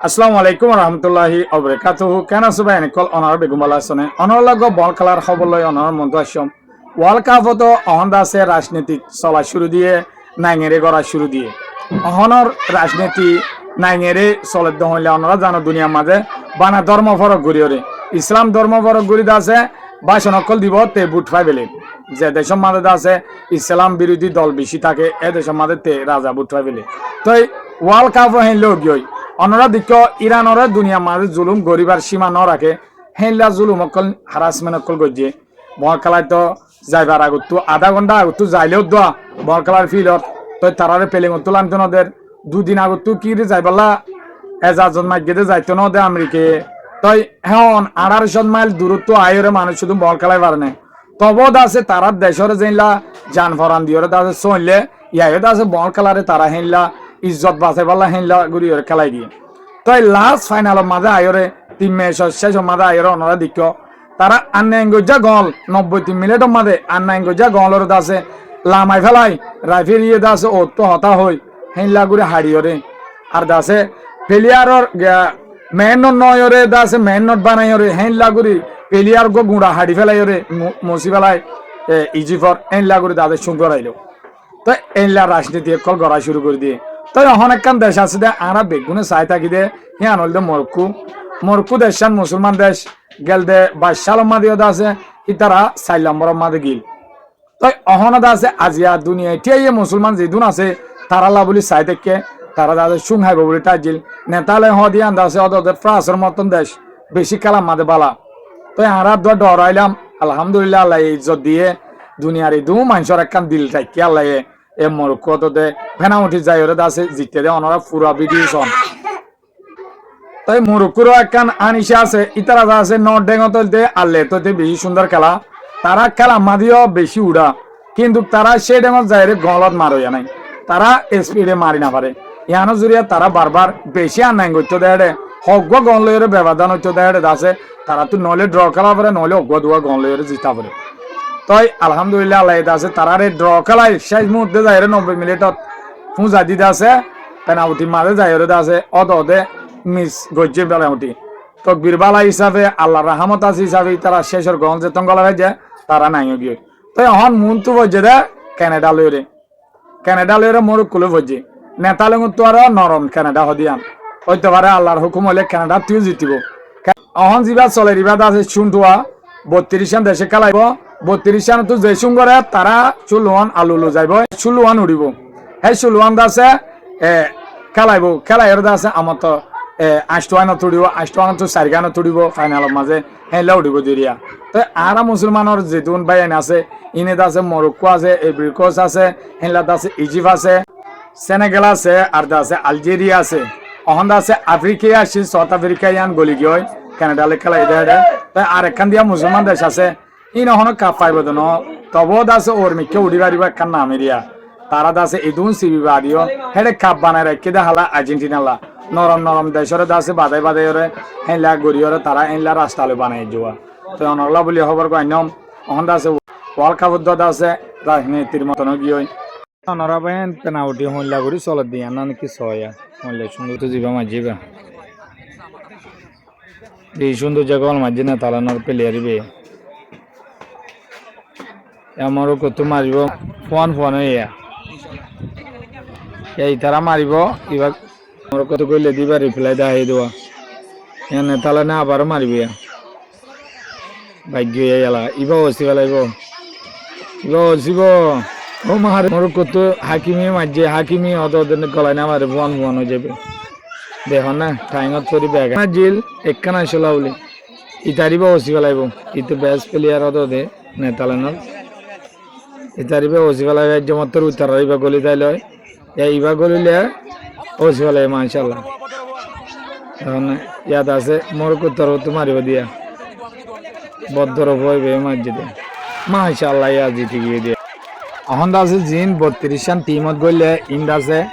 আসসালামু আলাইকুম রহমতুল্লাহি অবরাকাতুহু কেন সবাই এনেকল অনার বেগুমালা আসনে অনলগ বল খেলার খবর লয় অনার মন্ত আসম ওয়ার্ল্ড কাপত অহন দাসে রাজনীতিক চলা শুরু দিয়ে নাইঙেরে গড়া শুরু দিয়ে অহনর রাজনীতি নাইঙেরে চলে হইলে অনরা জানো দুনিয়ার মাঝে বানা ধর্ম ফরক ঘুরিওরে ইসলাম ধর্ম ফরক ঘুরি দাসে বাসন অকল দিব তে বুট ফাই বেলে যে দেশের মাঝে আছে ইসলাম বিরোধী দল বেশি থাকে এ দেশের মাঝে তে রাজা বুট ফাই বেলে তো ওয়ার্ল্ড কাপ হেন লোক অনরা দিক ইরানরে দুনিয়া মাঝে জুলুম গরিবার সীমা ন রাখে হেনলা জুলুম অকল হারাসমেন্ট অকল গজিয়ে বল খেলায় তো যাইবার আগত আধা ঘন্টা আগত যাইলেও দোয়া বল খেলার ফিল্ডত তো তারারে পেলিং তুলাম তো নদের দুদিন আগত কি রে যাইবালা এজাজন মাইকে যাইতো ন দে আমেরিকে তই হন 1800 মাইল দূরত্ব আয়রে মানুষ শুধু বল খেলায় পারে না তবদ আছে তারা দেশরে যেনলা যান ফরান দিয়রে আছে চললে ইয়াইত আছে বল খেলারে তারা হেনলা ইজ্জত বাঁচাই পারলা হেনলা গুড়ি খেলাই দিয়ে তই লাস্ট ফাইনাল মাঝে আয়রে 3 ম্যাচ শেষ মাঝে আয়রে অনরা দিক তারা আন্নাইঙ্গজা গল 93 মিনিটের মাঝে আন্নাইঙ্গজা গলর আছে লামাই ফেলাই রাইফেল ইয়ে আছে ও তো হতা হই হেনলা গুড়ি হারিয়রে আর দাসে প্লেয়ারর মেন নয়রে দাসে মেন নট বানাইরে হেনলা গুড়ি প্লেয়ার গো গুড়া হাড়ি ফেলাইরে মসি ফেলাই ইজিফর হেনলা গুড়ি দাদে শুন করাইলো তো এনলা রাজনীতি কল গড়া শুরু করে দিয়ে তো এখন একখান দেশ আছে দে আরা বেগুনে চাই থাকি দে হিয়ান হল দে মরক্কো দেশান মুসলমান দেশ গেল দে 22 সাল মাদিও আছে ইতারা 4 নম্বর মাদে গিল তো অহনদ আছে আজিয়া দুনিয়া টিয়ে মুসলমান যেদুন আছে তারা লা বলি চাই থেকে তারা দাদে সুং হাইব বলি তাজিল নেতালে হদিয়ান আছে ওদের ফ্রান্সের মতন দেশ বেশি কালাম মাদে বালা তো আরা ডরাইলাম আলহামদুলিল্লাহ আল্লাহ ইজ্জত দিয়ে দুনিয়ার এই দু মানুষের একখান দিল থাকি আল্লাহ এ মরক্কোতে ফেনাউটি যাই ওরে আছে জিতে দে ওনারা পুরা ভিডিও শোন তাই মরক্কোর একখান আনিসে আছে ইতারা আছে নট ডেঙ্গতে আল্লে তো বেশি সুন্দর খেলা তারা খেলা মাদিও বেশি উড়া কিন্তু তারা সেই ডেঙ্গত যাই রে গলত মারইয়া নাই তারা স্পিডে মারি না পারে ইয়ানো জুড়িয়া তারা বারবার বেশি আনাই করতে দেয় হগ্য গন লইরে ব্যবধান হইতে দেয় আছে তারা তো নইলে ড্র খেলা পারে নইলে অজ্ঞ দুয়া গন লইরে জিতা পারে তই আলহামদুলিল্লাহ আল্লাহ আছে তারারে ড্র খেলায় শেষ মুহূর্তে যাই 90 মিনিটত ফুঁজা দিতে আছে পেনাল্টি মাঝে যাই আছে অদে মিস গজ্জে পেনাল্টি তো বীরবালা হিসাবে আল্লাহ রাহমত আছে হিসাবে তারা শেষের গহন যেতন গলা যে তারা নাই গিয়ে তো এখন মন তো বজে দে কানাডা লইরে মরক্কো বজে নেতা লঙ্গ তো আর নরম কানাডা হদিয়ান হইতে পারে আল্লাহর হুকুম হলে কানাডা তুই জিতিব অহন যা চলে রিবাদ আছে শুনটুয়া 32 দেশে খেলাইব 32 রান তো যে সুন্দর তারা 14 আলু লো যাইব 16 উড়িব সেই 16 আছে খেলাইব খেলাইর আছে আমার তো 8 তুড়িব 8 তো 4 গান তুড়িব ফাইনালের মাঝে হেলা উড়িব দিরিয়া তো আর মুসলমানের যেতুন বাইন আছে ইনেদ আছে মরক্কো আছে এব্রিকোস আছে হেলাত আছে ইজিপ্ট আছে সেনেগাল আছে আর আছে আলজেরিয়া আছে অহন আছে আফ্রিকা আছে সাউথ আফ্রিকা ইয়ান গলি গিয়ে কানাডালে খেলাই দেয় তাই আর একখান দিয়া মুসলমান দেশ আছে ইন হন কাপ পাইব ন তবদ আছে ওর মিকে উড়ি পারিব একখান নাম এরিয়া তারা আছে ইদুন সিবি বাড়িও হেডে কাপ বানায় রাখি দে হালা আর্জেন্টিনা লা নরম দেশের আছে বাদাই ওরে হেলা গড়িওরে তারা হেলা রাস্তালে বানাই যাওয়া তো অনলা বলি খবর কইনম অহন আছে ওয়ার্ল্ড কাপ আছে রাজনীতির মতন গিয়ে অনরা বেন পেনাউটি হইলা করি চল দিয়া না নাকি সয়া হইলে সুন্দর তো যাবা মাঝিবা এই সুন্দর জায়গা মাঝে না তালানোর প্লেয়ারিবে আমারও কত মারিব ফোন ইয়া এই তারা মারিব এবার আমার কত কইলে দিবা রিপ্লাই দেয় দেওয়া এনে তালা না আবারও মারিবে ভাগ্য এলা ইবা হসি ফেলাইব ইবা হসিব ও মার মোর কত হাকিমি মাঝে হাকিমি ওদের গলায় না মারে ফোন হয়ে যাবে দেখো না টাইমত করি ব্যাগ জিল একখানা আসলা বলে ইতারিব হসি ফেলাইব ইতো বেস্ট প্লেয়ার ওদের নেতালানোর ইতারিবে হসি ফেলাইব জমাত্তর উত্তর ইবা গলি তাই লয় ইবা গলিলে হসি ফেলাই মাশাআল্লাহ এখন ইয়াদ আছে মোর উত্তর তো মারিব দিয়া বদ্ধর হইবে মাঝে দিয়ে মাশাআল্লাহ ইয়া জিতে গিয়ে দিয়ে এখন আছে জিন 32 রান টিমত গলে ইন্দ আছে